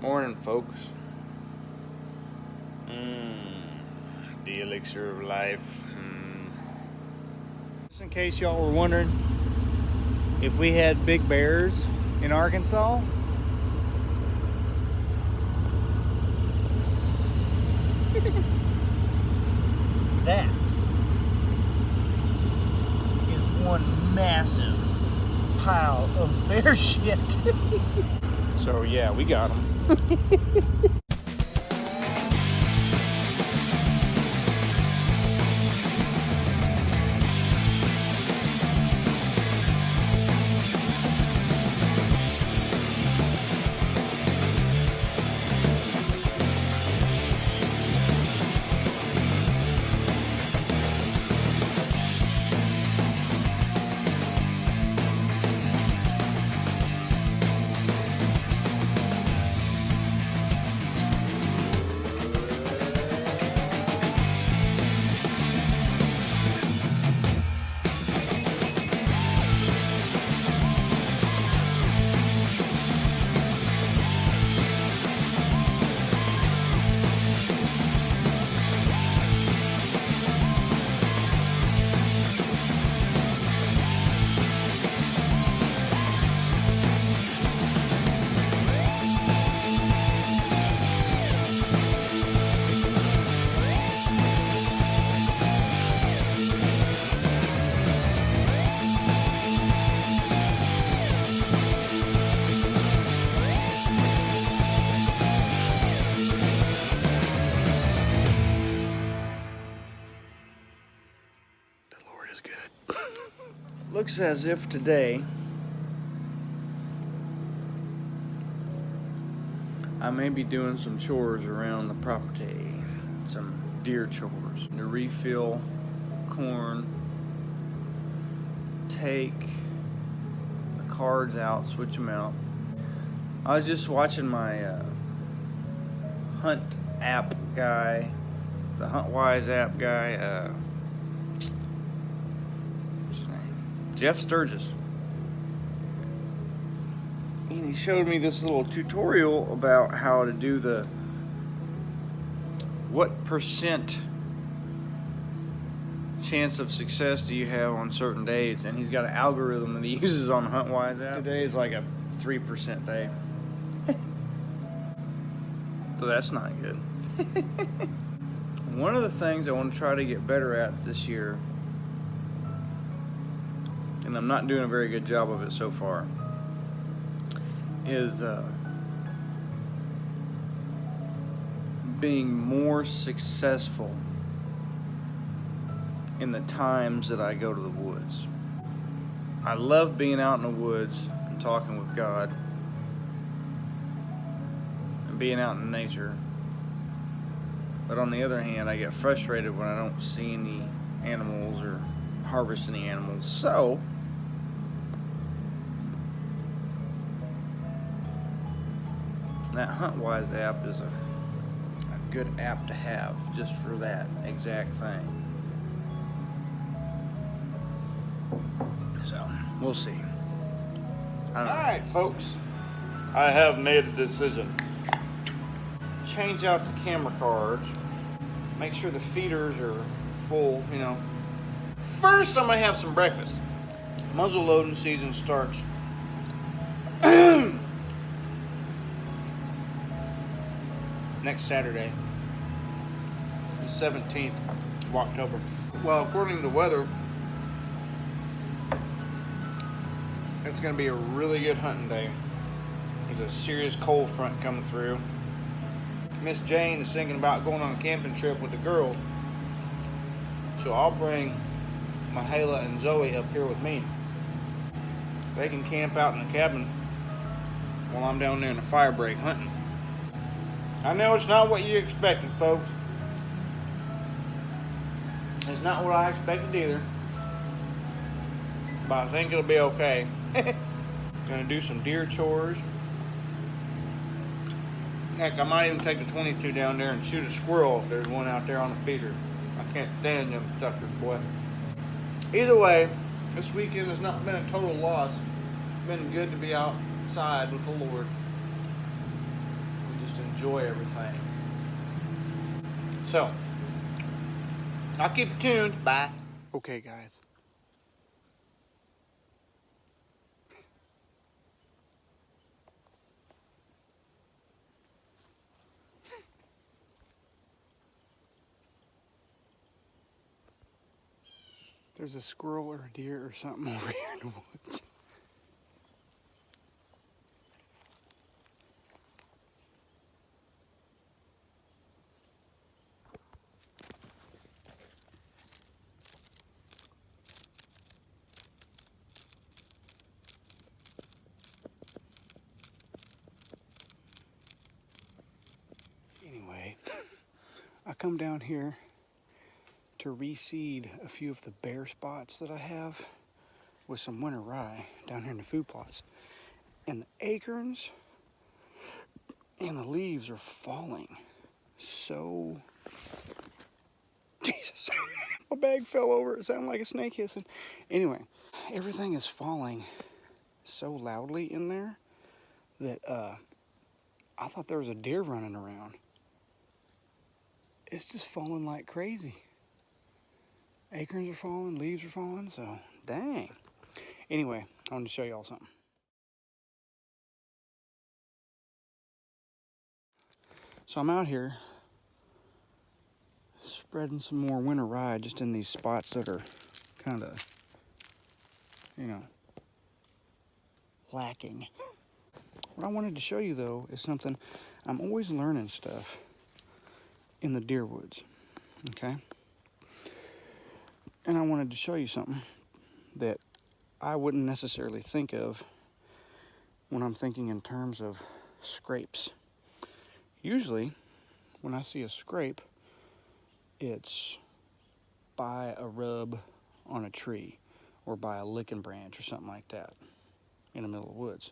Morning, folks. The elixir of life. Just in case y'all were wondering if we had big bears in Arkansas, that is one massive pile of bear shit. So yeah, we got them. Looks as if today I may be doing some chores around the property, some deer chores, to refill corn, take the cards out, switch them out. I was just watching my Hunt app guy, the HuntWise app guy, what's his name? Jeff Sturgis. And he showed me this little tutorial about how to do what percent chance of success do you have on certain days, and he's got an algorithm that he uses on the HuntWise app. Today is like a 3% day. So that's not good. One of the things I want to try to get better at this year, and I'm not doing a very good job of it so far, is being more successful in the times that I go to the woods. I love being out in the woods and talking with God and being out in nature. But on the other hand, I get frustrated when I don't see any animals or harvest any animals. So that HuntWise app is a good app to have just for that exact thing. So we'll see. I don't know. Alright, folks. I have made a decision. Change out the camera cards. Make sure the feeders are full, you know. First, I'm gonna have some breakfast. Muzzle loading season starts next Saturday, the 17th of October. Well, according to the weather, it's gonna be a really good hunting day. There's a serious cold front coming through. Miss Jane is thinking about going on a camping trip with the girls. So I'll bring Mahala and Zoe up here with me. They can camp out in the cabin while I'm down there in the fire break hunting. I know it's not what you expected, folks. It's not what I expected either. But I think it'll be okay. Gonna do some deer chores. Heck, I might even take the 22 down there and shoot a squirrel if there's one out there on the feeder. I can't stand them suckers, boy. Either way, this weekend has not been a total loss. It's been good to be outside with the Lord. just enjoy everything. So, I'll keep you tuned. Bye. Okay, guys. There's a squirrel or a deer or something over here in the woods. Anyway, I come down here to reseed a few of the bare spots that I have with some winter rye down here in the food plots. And the acorns and the leaves are falling. So, Jesus, my bag fell over. It sounded like a snake hissing. Anyway, everything is falling so loudly in there that I thought there was a deer running around. It's just falling like crazy. Acorns are falling, leaves are falling, so dang. Anyway, I wanted to show y'all something. So I'm out here spreading some more winter rye just in these spots that are kind of, lacking. What I wanted to show you though is something. I'm always learning stuff in the deer woods, okay? And I wanted to show you something that I wouldn't necessarily think of when I'm thinking in terms of scrapes. Usually, when I see a scrape, it's by a rub on a tree or by a licking branch or something like that in the middle of the woods.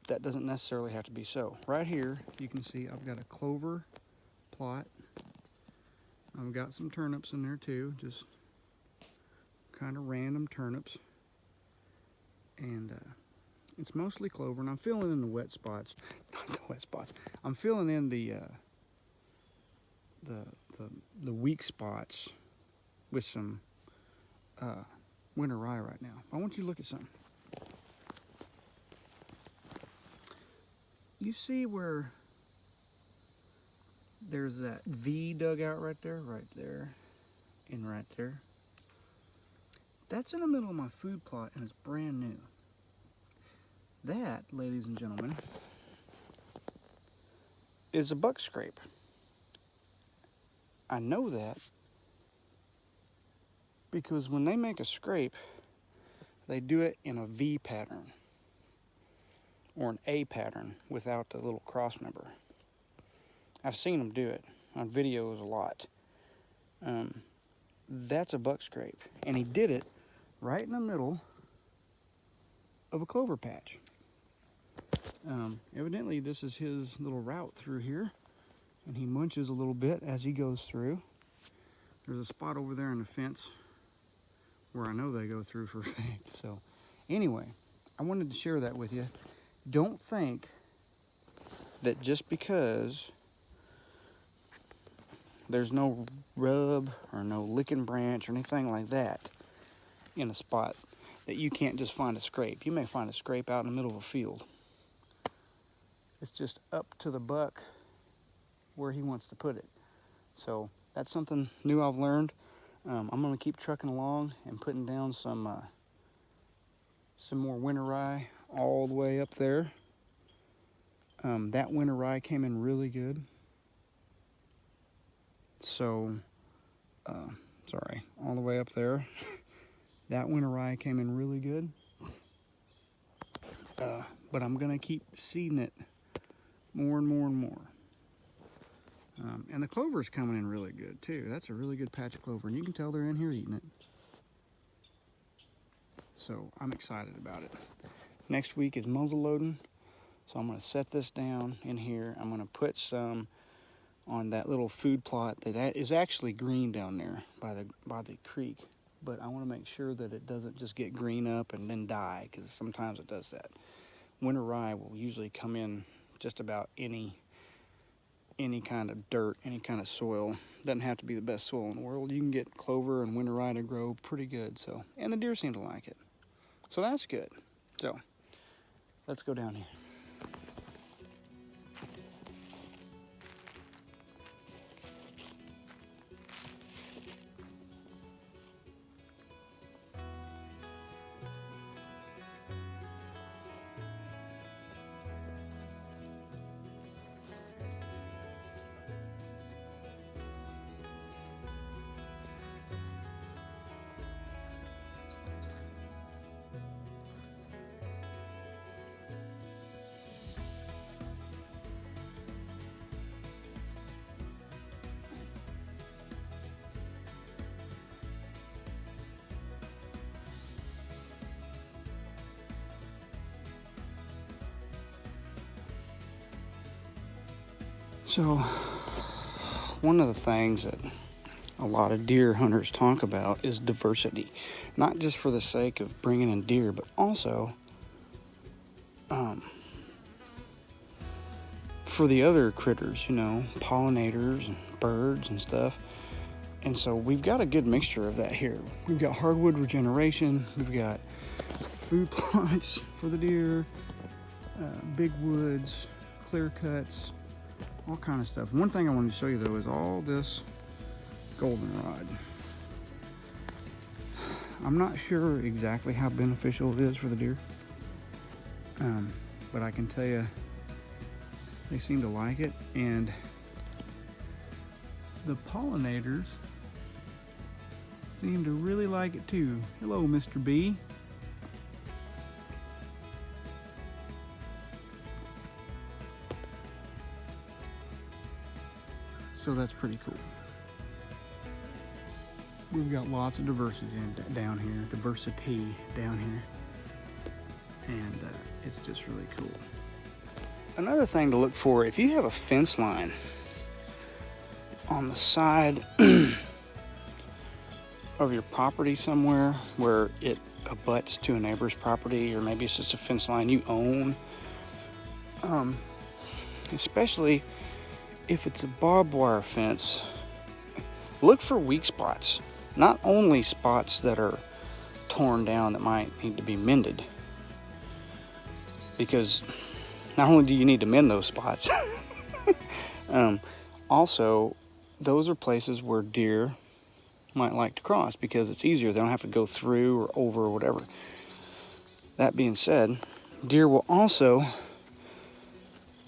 That doesn't necessarily have to be so. Right here, you can see I've got a clover plot. I've got some turnips in there too, just kind of random turnips. And it's mostly clover, and I'm filling in the wet spots. Not the wet spots. I'm filling in the weak spots with some winter rye right now. I want you to look at something. You see where there's that V dug out right there, and right there? That's in the middle of my food plot, and it's brand new. That, ladies and gentlemen, is a buck scrape. I know that because when they make a scrape, they do it in a V pattern or an A pattern without the little cross member. I've seen them do it on videos a lot. That's a buck scrape, and he did it right in the middle of a clover patch. Evidently this is his little route through here, and he munches a little bit as he goes through. There's a spot over there in the fence where I know they go through for a fact. So anyway, I wanted to share that with you. Don't think that just because there's no rub or no licking branch or anything like that in a spot that you can't just find a scrape. You may find a scrape out in the middle of a field. It's just up to the buck where he wants to put it. So that's something new I've learned. I'm going to keep trucking along and putting down some more winter rye all the way up there. That winter rye came in really good. So, sorry, all the way up there. That winter rye came in really good. But I'm going to keep seeding it more and more and more. And the clover is coming in really good too. That's a really good patch of clover, and you can tell they're in here eating it. So I'm excited about it. Next week is muzzle loading, so I'm going to set this down in here. I'm going to put some on that little food plot that is actually green down there by the creek, but I want to make sure that it doesn't just get green up and then die, because sometimes it does that. Winter rye will usually come in just about any any kind of dirt, any kind of soil. Doesn't have to be the best soil in the world. You can get clover and winter rye to grow pretty good. So, and the deer seem to like it. So that's good. So let's go down here. So, one of the things that a lot of deer hunters talk about is diversity. Not just for the sake of bringing in deer, but also for the other critters, you know, pollinators and birds and stuff. And so we've got a good mixture of that here. We've got hardwood regeneration, we've got food plots for the deer, big woods, clear cuts, all kind of stuff. One thing I wanted to show you though is all this goldenrod. I'm not sure exactly how beneficial it is for the deer, but I can tell you they seem to like it, and the pollinators seem to really like it too. Hello, Mr. Bee. So that's pretty cool. We've got lots of diversity down here, and it's just really cool. Another thing to look for, if you have a fence line on the side of your property somewhere where it abuts to a neighbor's property, or maybe it's just a fence line you own, especially if it's a barbed wire fence, look for weak spots. Not only spots that are torn down that might need to be mended, because not only do you need to mend those spots, also those are places where deer might like to cross because it's easier. They don't have to go through or over or whatever. That being said, deer will also,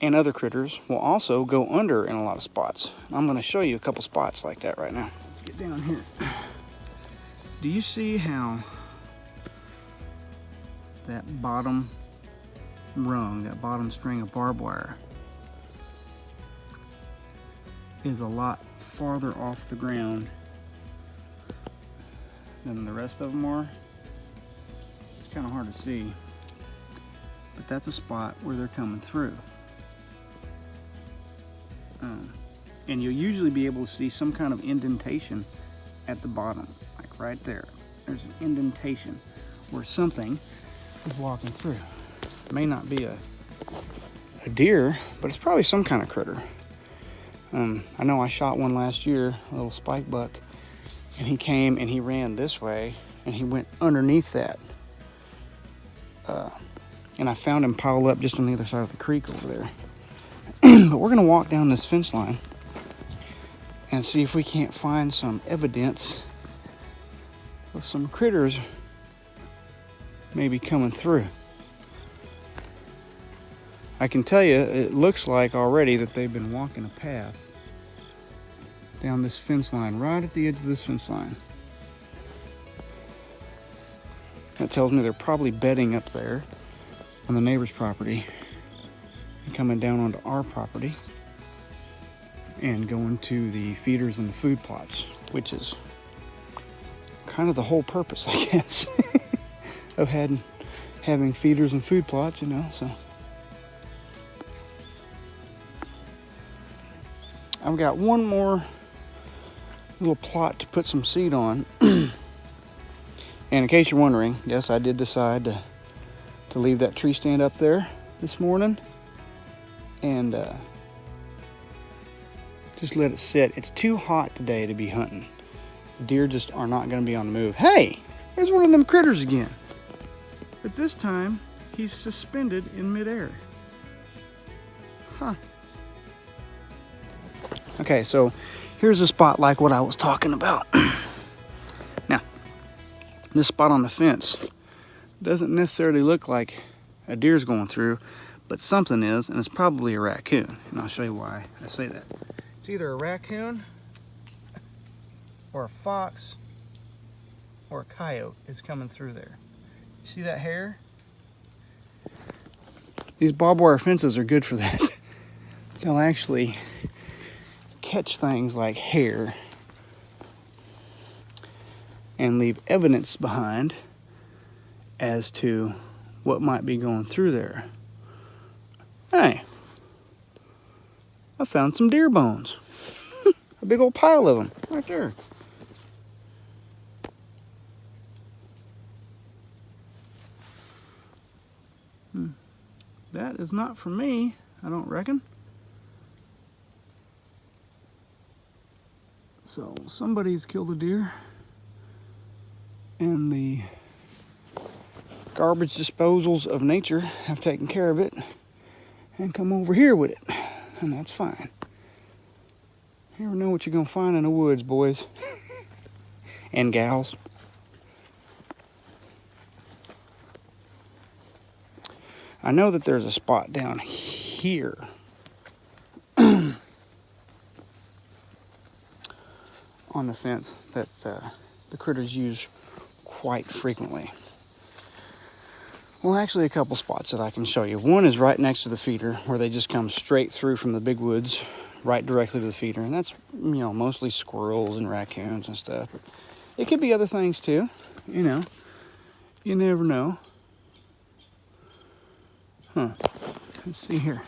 and other critters will also go under in a lot of spots. I'm going to show you a couple spots like that right now. Let's get down here. Do you see how that bottom rung, that bottom string of barbed wire is a lot farther off the ground than the rest of them are? It's kind of hard to see, but that's a spot where they're coming through. And you'll usually be able to see some kind of indentation at the bottom, like right there. There's an indentation where something is walking through. It may not be a deer, but it's probably some kind of critter. I know I shot one last year, a little spike buck, and he came and he ran this way and he went underneath that. And I found him piled up just on the other side of the creek over there. But we're gonna walk down this fence line and see if we can't find some evidence of some critters maybe coming through. I can tell you, it looks like already that they've been walking a path down this fence line, right at the edge of this fence line. That tells me they're probably bedding up there on the neighbor's property and coming down onto our property and going to the feeders and the food plots, which is kind of the whole purpose, I guess, of having feeders and food plots, you know. So I've got one more little plot to put some seed on. And in case you're wondering, yes, I did decide to leave that tree stand up there this morning and Just let it sit. It's too hot today to be hunting. Deer just are not going to be on the move. Hey, there's one of them critters again. But this time, he's suspended in midair. Huh. Okay, so here's a spot like what I was talking about. Now, this spot on the fence doesn't necessarily look like a deer's going through, but something is, and it's probably a raccoon. And I'll show you why I say that. It's either a raccoon or a fox or a coyote is coming through there. See that hair? These barbed wire fences are good for that. They'll actually catch things like hair and leave evidence behind as to what might be going through there. Hey, I found some deer bones. A big old pile of them right there. That is not for me, I don't reckon. So somebody's killed a deer, and the garbage disposals of nature have taken care of it and come over here with it, and that's fine. You never know what you're gonna find in the woods, boys and gals. I know that there's a spot down here on the fence that the critters use quite frequently. Well, actually a couple spots that I can show you. One is right next to the feeder, where they just come straight through from the big woods right directly to the feeder, and that's, you know, mostly squirrels and raccoons and stuff. But it could be other things too, you know. You never know. Huh. Let's see here.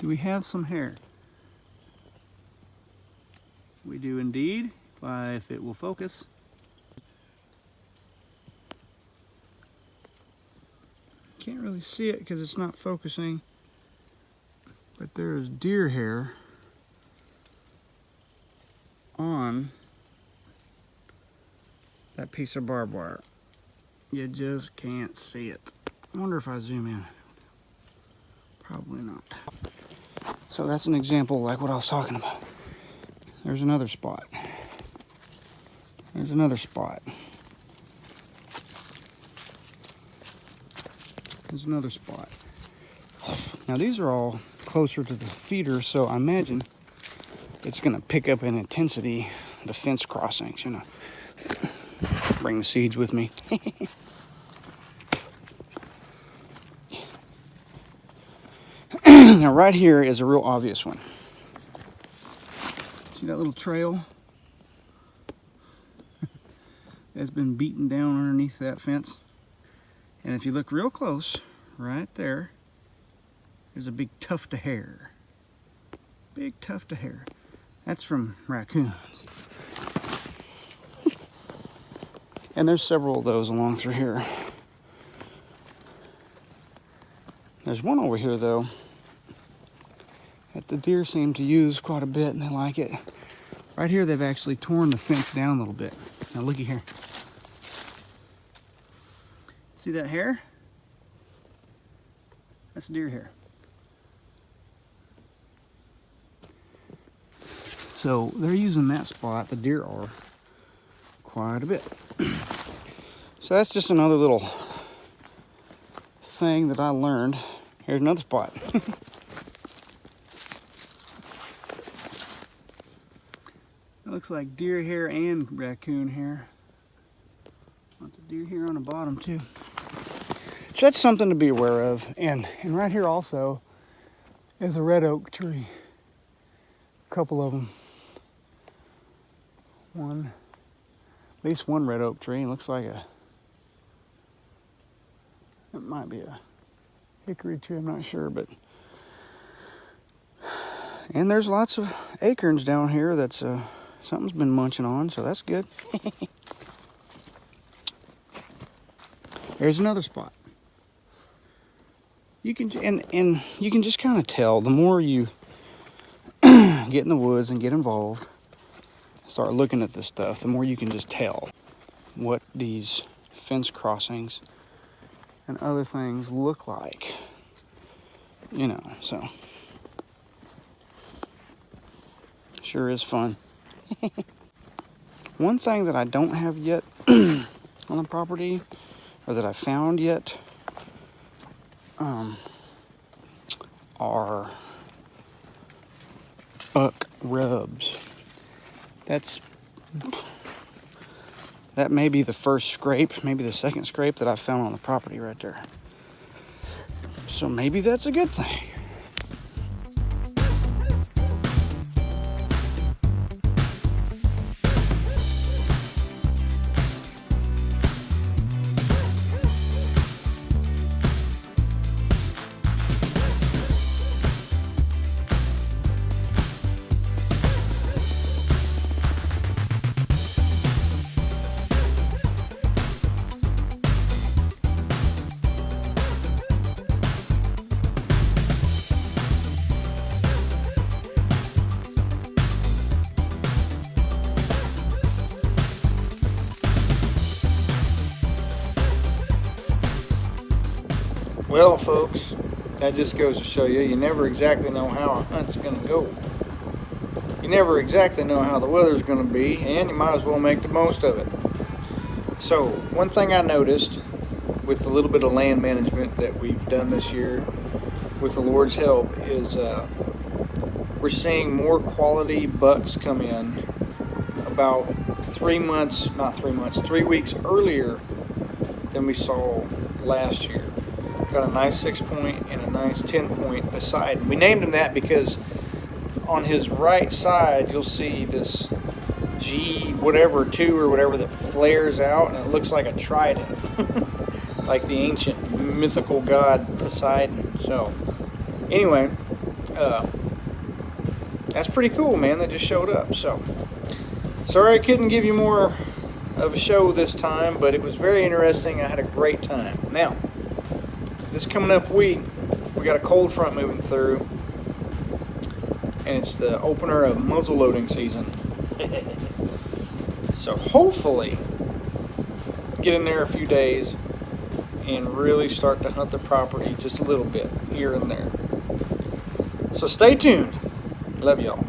Do we have some hair? We do indeed, if it will focus. Can't really see it because it's not focusing, but there is deer hair on that piece of barbed wire. You just can't see it. I wonder if I zoom in. Probably not. So that's an example like what I was talking about. There's another spot. There's another spot. There's another spot. Now these are all closer to the feeder, so I imagine it's gonna pick up in intensity the fence crossings, you know. Bring the seeds with me. Now right here is a real obvious one. See that little trail that's been beaten down underneath that fence? And if you look real close, right there, there's a big tuft of hair. Big tuft of hair. That's from raccoons. And there's several of those along through here. There's one over here though that the deer seem to use quite a bit, and they like it. Right here they've actually torn the fence down a little bit. Now looky here. See that hair? That's deer hair. So they're using that spot, the deer are, quite a bit. So that's just another little thing that I learned. Here's another spot. It looks like deer hair and raccoon hair. Lots of deer hair on the bottom too. So that's something to be aware of. And right here also is a red oak tree. A couple of them. At least one red oak tree. It looks like it might be a hickory tree, I'm not sure, but. And there's lots of acorns down here that's something's been munching on, so that's good. There's another spot. You can and you can just kind of tell the more you get in the woods and get involved, start looking at this stuff, the more you can just tell what these fence crossings and other things look like. You know, so sure is fun. One thing that I don't have yet on the property, or that I found yet, are buck rubs. That may be the first scrape, maybe the second scrape that I found on the property right there. So maybe that's a good thing. Well, folks, that just goes to show you never exactly know how a hunt's going to go. You never exactly know how the weather's going to be, and you might as well make the most of it. So, one thing I noticed with the little bit of land management that we've done this year, with the Lord's help, is we're seeing more quality bucks come in about 3 weeks earlier than we saw last year. Got a nice 6-point and a nice 10-point beside. We named him that because on his right side you'll see this G whatever 2 or whatever that flares out, and it looks like a trident, like the ancient mythical god Poseidon. So anyway, that's pretty cool, man. They just showed up. So sorry I couldn't give you more of a show this time, but it was very interesting. I had a great time. Now, this coming up week, we got a cold front moving through, and it's the opener of muzzle loading season. So hopefully, get in there a few days and really start to hunt the property just a little bit here and there. So stay tuned. Love y'all.